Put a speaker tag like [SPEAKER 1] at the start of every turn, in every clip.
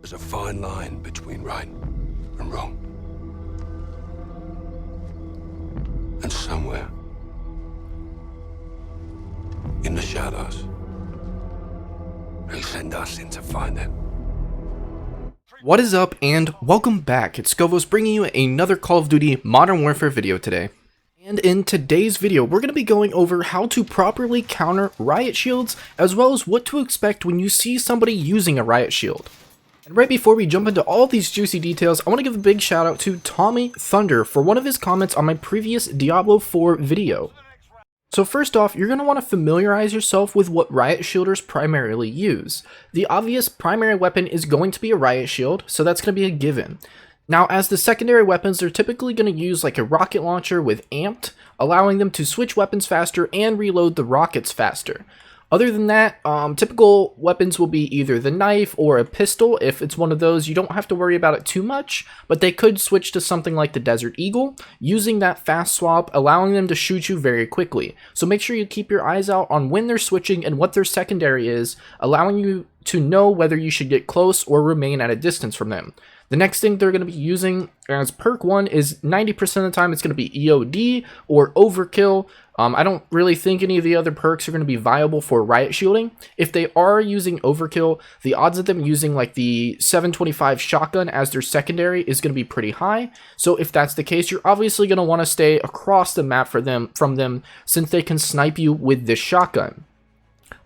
[SPEAKER 1] There's a fine line between right and wrong. And somewhere in the shadows, they send us in to find them.
[SPEAKER 2] What is up, and welcome back. It's Skovos bringing you another Call of Duty Modern Warfare video today. And in today's video, we're going to be going over how to properly counter riot shields, as well as what to expect when you see somebody using a riot shield. And right before we jump into all these juicy details, I want to give a big shout out to Tommy Thunder for one of his comments on my previous Diablo 4 video. So first off, you're going to want to familiarize yourself with what riot shielders primarily use. The obvious primary weapon is going to be a riot shield, so that's going to be a given. Now, as the secondary weapons, they're typically going to use like a rocket launcher with amped, allowing them to switch weapons faster and reload the rockets faster. Other than that, typical weapons will be either the knife or a pistol. If it's one of those, you don't have to worry about it too much, but they could switch to something like the Desert Eagle, using that fast swap, allowing them to shoot you very quickly. So make sure you keep your eyes out on when they're switching and what their secondary is, allowing you to know whether you should get close or remain at a distance from them. The next thing they're going to be using as perk 1 is 90% of the time it's going to be EOD or Overkill. I don't really think any of the other perks are going to be viable for riot shielding. If they are using Overkill, the odds of them using like the 725 shotgun as their secondary is going to be pretty high. So if that's the case, you're obviously going to want to stay across the map from them since they can snipe you with this shotgun.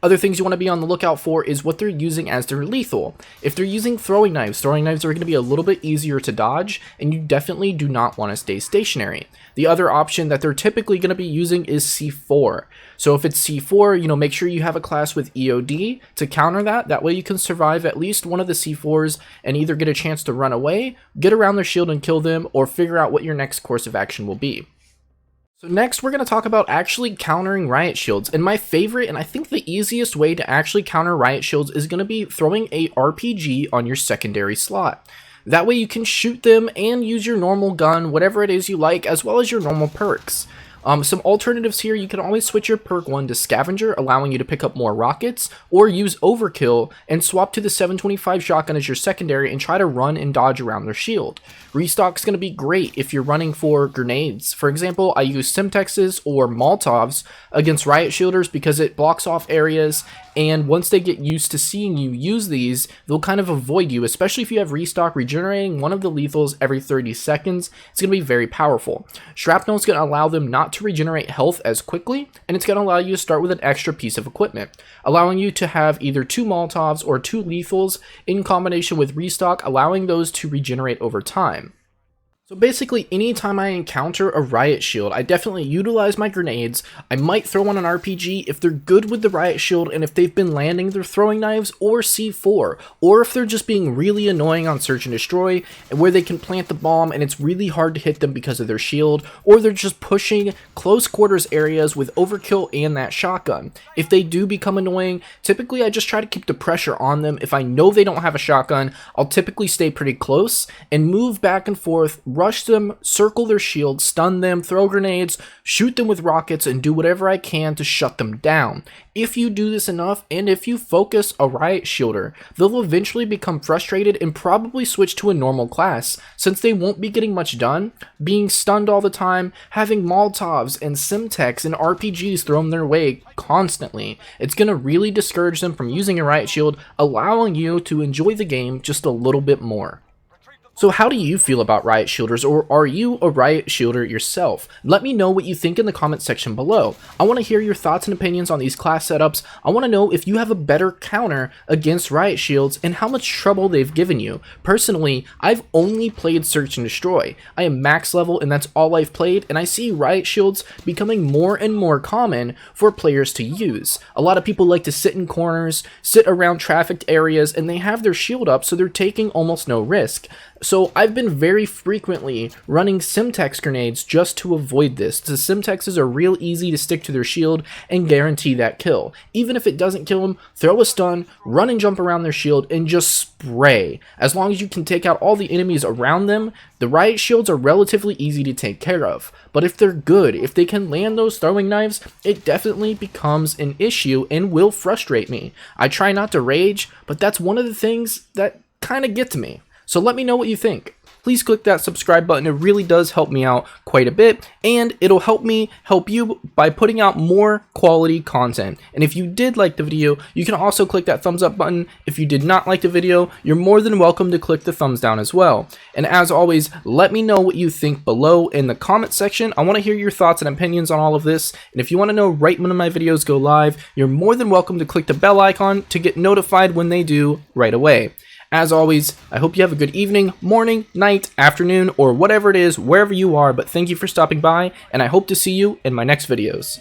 [SPEAKER 2] Other things you want to be on the lookout for is what they're using as their lethal. If they're using throwing knives are going to be a little bit easier to dodge, and you definitely do not want to stay stationary. The other option that they're typically going to be using is C4. So if it's C4, make sure you have a class with EOD to counter that. That way you can survive at least one of the C4s and either get a chance to run away, get around their shield and kill them, or figure out what your next course of action will be. So next, we're going to talk about actually countering riot shields, and my favorite and I think the easiest way to actually counter riot shields is going to be throwing a RPG on your secondary slot. That way you can shoot them and use your normal gun, whatever it is you like, as well as your normal perks. Some alternatives here, you can always switch your perk 1 to Scavenger, allowing you to pick up more rockets, or use Overkill and swap to the 725 shotgun as your secondary and try to run and dodge around their shield. Restock's going to be great if you're running for grenades. For example, I use Simtexes or Molotovs against riot shielders because it blocks off areas, and once they get used to seeing you use these, they'll kind of avoid you, especially if you have restock. Regenerating one of the lethals every 30 seconds, it's going to be very powerful. Shrapnel is going to allow them not to regenerate health as quickly, and it's going to allow you to start with an extra piece of equipment, allowing you to have either 2 Molotovs or 2 lethals in combination with restock, allowing those to regenerate over time. So basically, anytime I encounter a riot shield, I definitely utilize my grenades. I might throw on an RPG if they're good with the riot shield and if they've been landing their throwing knives, or C4, or if they're just being really annoying on search and destroy, and where they can plant the bomb and it's really hard to hit them because of their shield, or they're just pushing close quarters areas with Overkill and that shotgun. If they do become annoying, typically I just try to keep the pressure on them. If I know they don't have a shotgun, I'll typically stay pretty close and move back and forth, rush them, circle their shield, stun them, throw grenades, shoot them with rockets, and do whatever I can to shut them down. If you do this enough, and if you focus a riot shielder, they'll eventually become frustrated and probably switch to a normal class, since they won't be getting much done, being stunned all the time, having Molotovs and Simtex and RPGs thrown their way constantly. It's going to really discourage them from using a riot shield, allowing you to enjoy the game just a little bit more. So how do you feel about riot shielders, or are you a riot shielder yourself? Let me know what you think in the comment section below. I want to hear your thoughts and opinions on these class setups. I want to know if you have a better counter against riot shields and how much trouble they've given you. Personally, I've only played search and destroy. I am max level and that's all I've played, and I see riot shields becoming more and more common for players to use. A lot of people like to sit in corners, sit around trafficked areas, and they have their shield up, so they're taking almost no risk. So I've been very frequently running Simtex grenades just to avoid this. The Simtexes are real easy to stick to their shield and guarantee that kill. Even if it doesn't kill them, throw a stun, run and jump around their shield, and just spray. As long as you can take out all the enemies around them, the riot shields are relatively easy to take care of. But if they're good, if they can land those throwing knives, it definitely becomes an issue and will frustrate me. I try not to rage, but that's one of the things that kind of get to me. So let me know what you think. Please click that subscribe button. It really does help me out quite a bit, and it'll help me help you by putting out more quality content. And if you did like the video, you can also click that thumbs up button. If you did not like the video, you're more than welcome to click the thumbs down as well. And as always, let me know what you think below in the comment section. I want to hear your thoughts and opinions on all of this. And if you want to know right when my videos go live, you're more than welcome to click the bell icon to get notified when they do right away. As always, I hope you have a good evening, morning, night, afternoon, or whatever it is, wherever you are, but thank you for stopping by, and I hope to see you in my next videos.